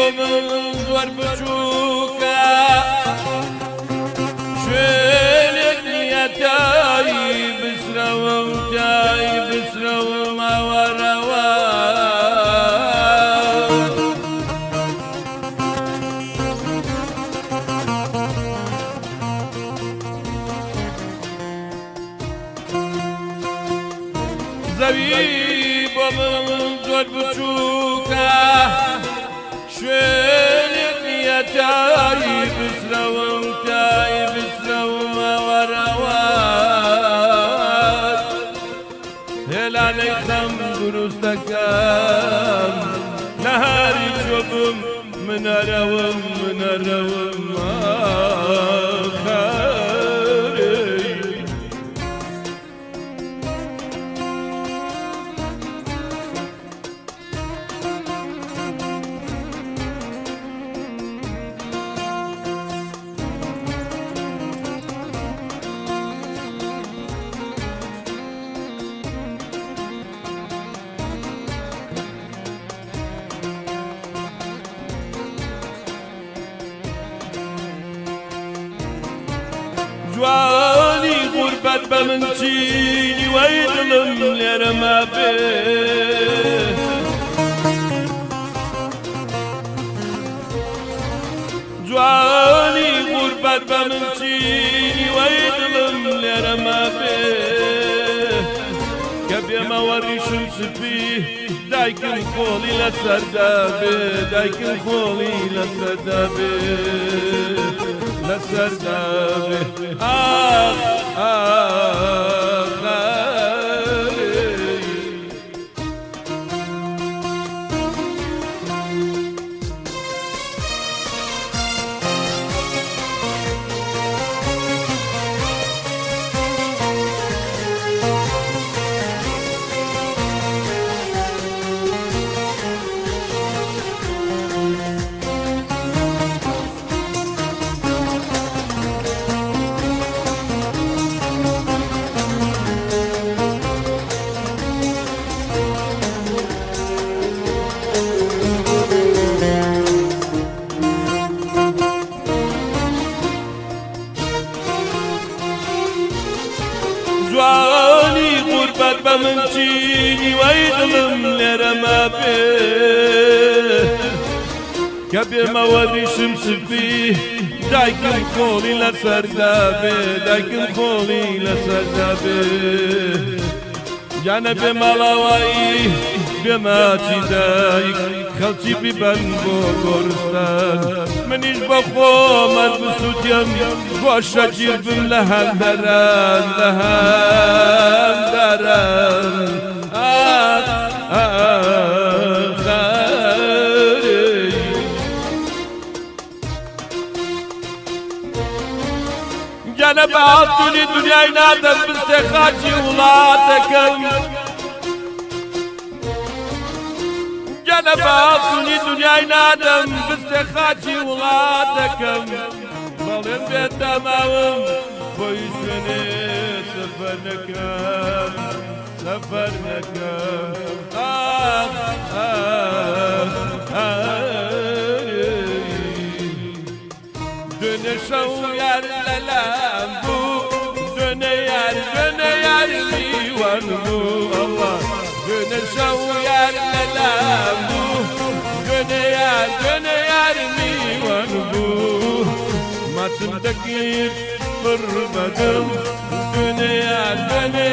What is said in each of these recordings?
بۆ من زۆر بچووکە شوێنێک نییە تایی بسرەوم تایی بسرەوم ئەوەرەوە زەوی بۆ من زۆر بچووکە شوێنێک نییە تایی بسرەوم تایی بسرەوم ئەوەرەوە هێلانەی خەم دروست دەکەم لە هەری جۆبم منەرەوم منەرەوم جوانی غوربەت بە من چینی وەی دڵم لێرە مابێ جوانی غوربەت بە من چینی وەی دڵم لێرە مابێ کە بێمەوە ڕیشم سپی دایکم خۆڵی لەسەردا بێ دایکم خۆڵی لەسەردا بێ لەسەردا بێ جوانی غوربەت بە من چینی وەی دڵم لێرە مابێ کە بێمەوە ڕیشم سپی دایکم خۆڵی لەسەردا بێ دایکم خۆڵی لەسەردا بێ یانە بێ ماڵاوایی بێماچی دایک خەڵکی بیبەن بۆ گۆرستان منیش بە خۆمەت بسووتێم گۆشە گیر بم لە هەندەران لە هەندەران گەنە بە ئاسوونی دنیای نادەم بستێ خاچی وڵاتەکەم گەنە بە ئاسوونی دنیای نادەم بستێ خاچی وڵاتەکەم بەڵێن بێت داماوم بۆی شوێنێ سەفەر نەکەم سەفەر نەکەم دوێنێ شەو یار لەلام بوو دوێنێ یار میوان بوو ئەڵڵا دوێنێ شەو یار لەلام بوو دوێنێ یار میوان بوو ماچم دەگیر پڕ بەدڵ دوێنێ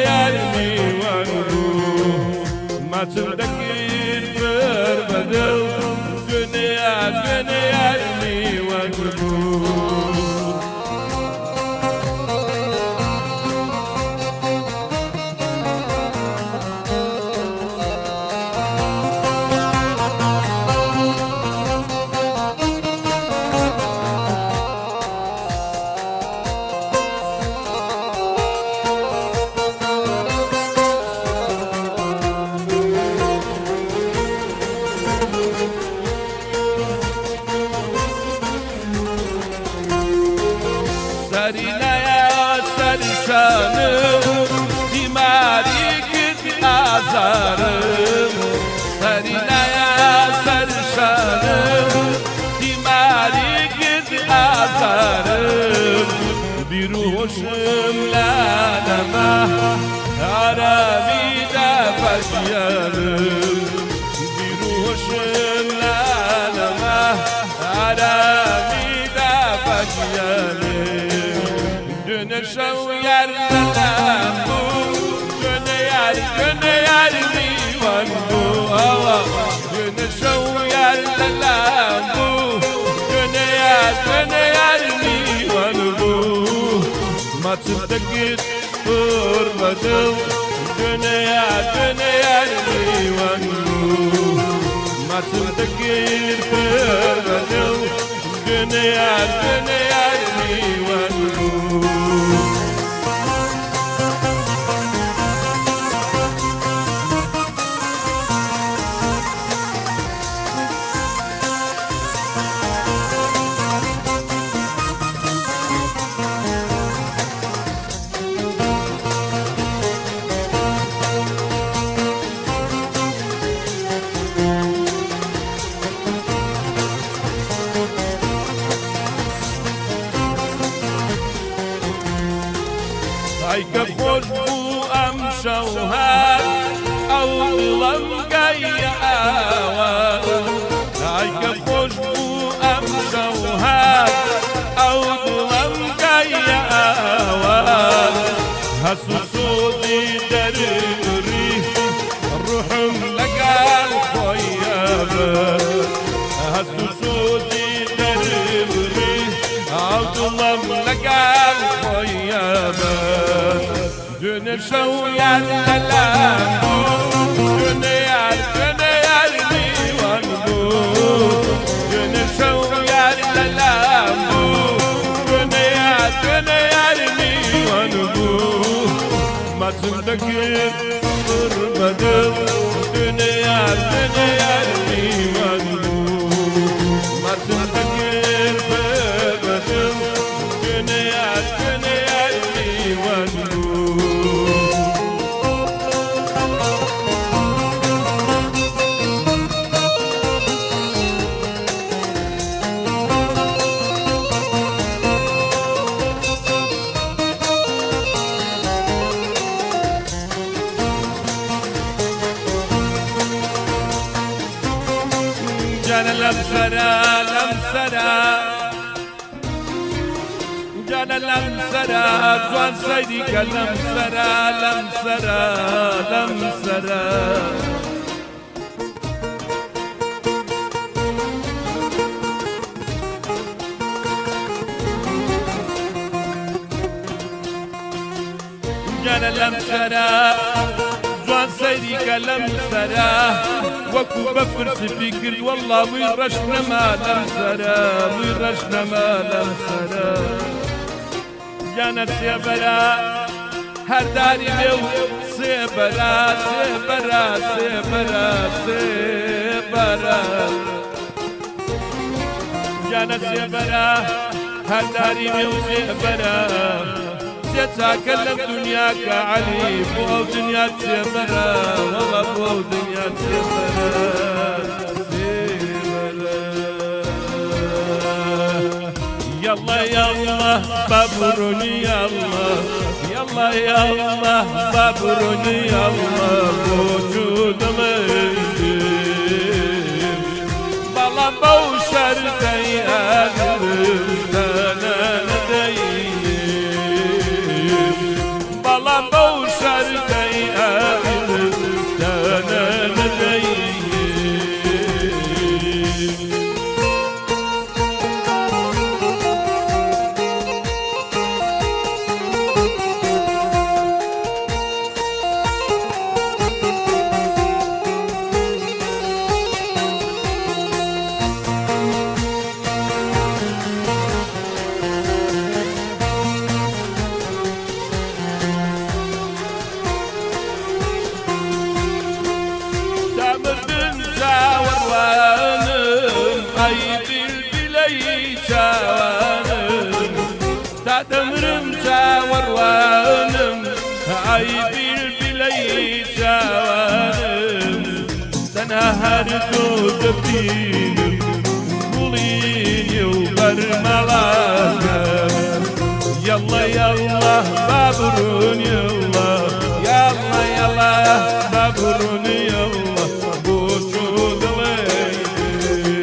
یار میوان بوو ماچم دەگیر پڕ بەدڵ دوێنێ یار میوان بوو سرشانم بیماری کرد آزارم سرینایا سرشانم آرامی دا بجیانه دونه شو یر دلم بو دونه یر میوان بو دونه شو یر دلم بو دونه یر میوان بو ما تصدقت قربتو دونه یر میوان بو ما تصدقت قربتو دونه یر میوان بو ای که خوش بو ام شوهر او دلم گیه آوان ای که خوش بو ام شوهر او دلم گیه آوان حسوسودی دری روحم لقال خویابه حسوسودی دری او دلم لقال خویابه دونه شو یر دلم بو دونه یر میوان بو دونه شو یر دلم بو دونه یر میوان بو ما زندگی قربتم دونه یر میوان بو ما زندگی قربتم دونه یر میوان بو جان لمسرا لمسرا جان لمسرا جوان سيدي لمسرا لمسرا لمسرا جان لمسرا جوان سيدي لمسرا وكو بفرس فكر والله ويرشنا ما لمسرا ويرشنا ما لمسرا جانا سيبرا هر داري لو سيبرا سيبرا سيبرا سيبرا جانا سيبرا هر داري لو سيبرا سيتكلم دنياك علي بو دنيا سيبرا والله بو دنيا سيبرا يلا يلا بابروني يلا يلا يلا بابروني يلا وجود ميدي بلا بوشر تيادر دانا ندي بلا بوشر تيادر دانا ندي تدمرم تاوروانم عيبي البلي تاوانم تنهرتو دبين قولين وبرملاك يلا يلا بابرون يلا يلا يلا بابرون يلا بوجود ليدي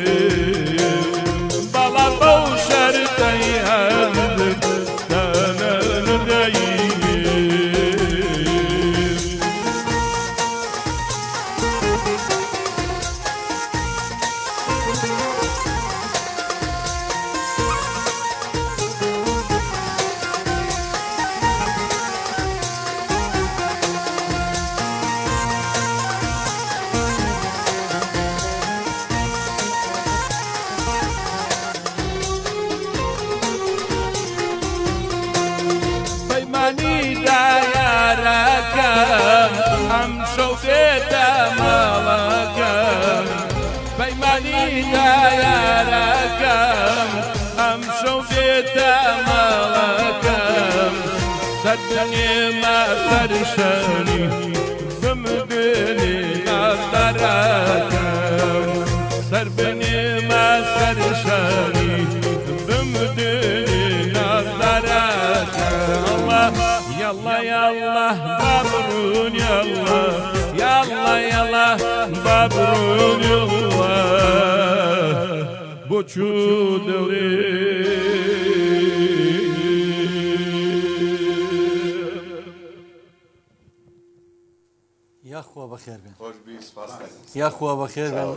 ياركم أمشوا بتملكم سدني ما سرشاني بمدني نظركم سربني ما سرشاني بمدني نظركم الله يلا يلا بابرون يلا يلا يلا بابرون يلا بوچو دوري یا خوا بخیر بین. یا خوا بخیر بین.